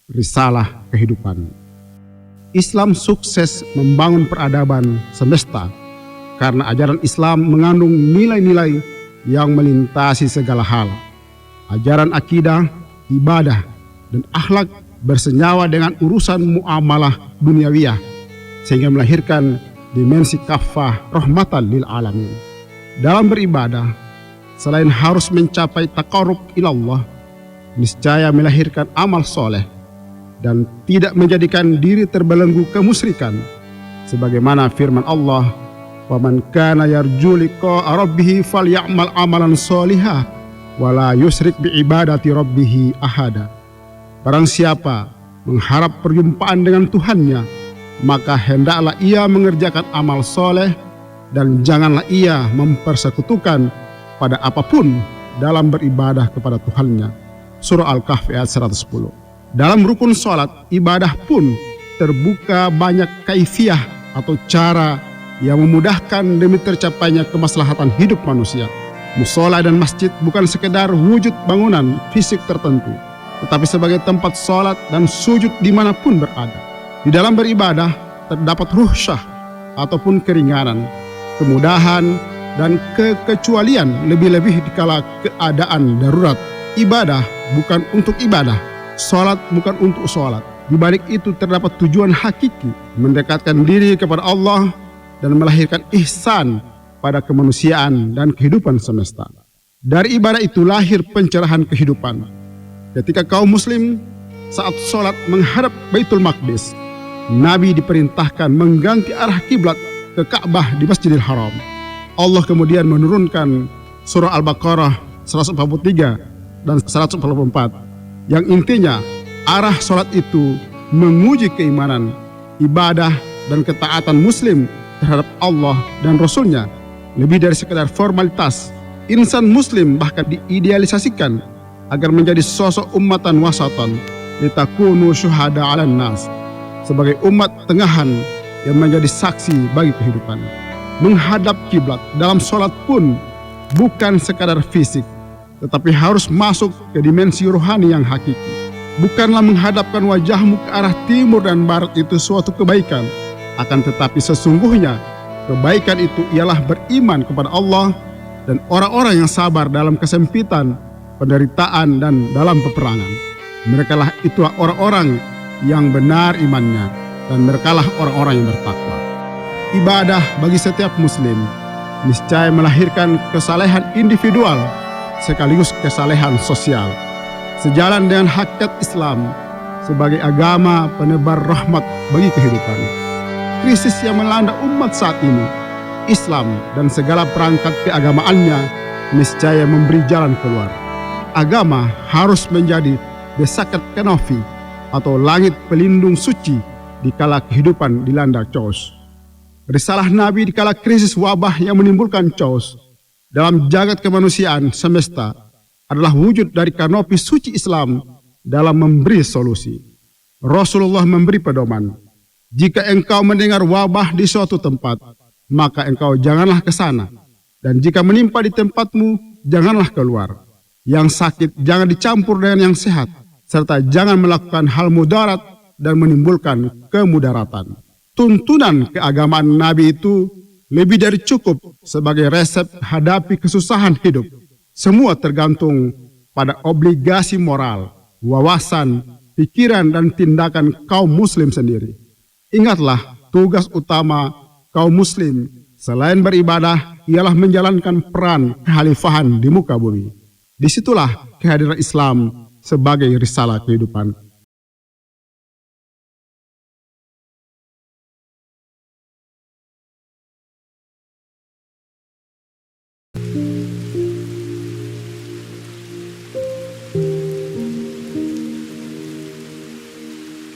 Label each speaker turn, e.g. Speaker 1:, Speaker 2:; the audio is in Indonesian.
Speaker 1: risalah kehidupan. Islam sukses membangun peradaban semesta karena ajaran Islam mengandung nilai-nilai yang melintasi segala hal. Ajaran akidah, ibadah, dan akhlak bersenyawa dengan urusan muamalah duniawiyah sehingga melahirkan dimensi kafah rahmatan lil alamin. Dalam beribadah, selain harus mencapai taqarrub ilallah, niscaya melahirkan amal soleh dan tidak menjadikan diri terbelenggu kemusyrikan, sebagaimana firman Allah, "Wa man kana yarju liqa'a rabbih falyamal amalan sholihah wa la yusyrik bi ibadati rabbih ahada." Barang siapa mengharap perjumpaan dengan Tuhannya, maka hendaklah ia mengerjakan amal soleh dan janganlah ia mempersekutukan pada apapun dalam beribadah kepada Tuhannya. Surah Al-Kahfi ayat 110. Dalam rukun sholat, ibadah pun terbuka banyak kaifiyah atau cara yang memudahkan demi tercapainya kemaslahatan hidup manusia. Mushola dan masjid bukan sekedar wujud bangunan fisik tertentu, tetapi sebagai tempat sholat dan sujud dimanapun berada. Di dalam beribadah terdapat ruhsyah ataupun keringanan, kemudahan, dan kekecualian, lebih-lebih dikala keadaan darurat. Ibadah bukan untuk ibadah, sholat bukan untuk sholat. Di balik itu terdapat tujuan hakiki, mendekatkan diri kepada Allah dan melahirkan ihsan pada kemanusiaan dan kehidupan semesta. Dari ibadah itu lahir pencerahan kehidupan. Ketika kaum muslim saat sholat menghadap Baitul Maqdis, Nabi diperintahkan mengganti arah kiblat ke Ka'bah di Masjidil Haram. Allah kemudian menurunkan surah Al-Baqarah 143 dan 144 yang intinya arah sholat itu menguji keimanan, ibadah, dan ketaatan muslim terhadap Allah dan Rasulnya. Lebih dari sekedar formalitas, insan muslim bahkan diidealisasikan agar menjadi sosok ummatan wasatan, litakunu syuhada 'alan nas, sebagai umat tengahan yang menjadi saksi bagi kehidupan. Menghadap kiblat dalam sholat pun bukan sekadar fisik, tetapi harus masuk ke dimensi rohani yang hakiki. Bukanlah menghadapkan wajahmu ke arah timur dan barat itu suatu kebaikan, akan tetapi sesungguhnya kebaikan itu ialah beriman kepada Allah dan orang-orang yang sabar dalam kesempitan, penderitaan, dan dalam peperangan. Merekalah itulah orang-orang yang benar imannya, dan merekalah orang-orang yang bertakwa. Ibadah bagi setiap muslim niscaya melahirkan kesalehan individual sekaligus kesalehan sosial, sejalan dengan hakikat Islam sebagai agama penebar rahmat bagi kehidupan. Krisis yang melanda umat saat ini, Islam dan segala perangkat keagamaannya niscaya memberi jalan keluar. Agama harus menjadi besakat kanofi atau langit pelindung suci di kala kehidupan dilanda chaos. Risalah Nabi di kala krisis wabah yang menimbulkan chaos dalam jagat kemanusiaan semesta adalah wujud dari kanopi suci Islam dalam memberi solusi. Rasulullah memberi pedoman, jika engkau mendengar wabah di suatu tempat, maka engkau janganlah ke sana, dan jika menimpa di tempatmu, janganlah keluar. Yang sakit jangan dicampur dengan yang sehat, serta jangan melakukan hal mudarat dan menimbulkan kemudaratan. Tuntunan keagamaan Nabi itu lebih dari cukup sebagai resep hadapi kesusahan hidup. Semua tergantung pada obligasi moral, wawasan, pikiran, dan tindakan kaum muslim sendiri. Ingatlah, tugas utama kaum muslim selain beribadah ialah menjalankan peran kekhalifahan di muka bumi. Disitulah kehadiran Islam sebagai risalah kehidupan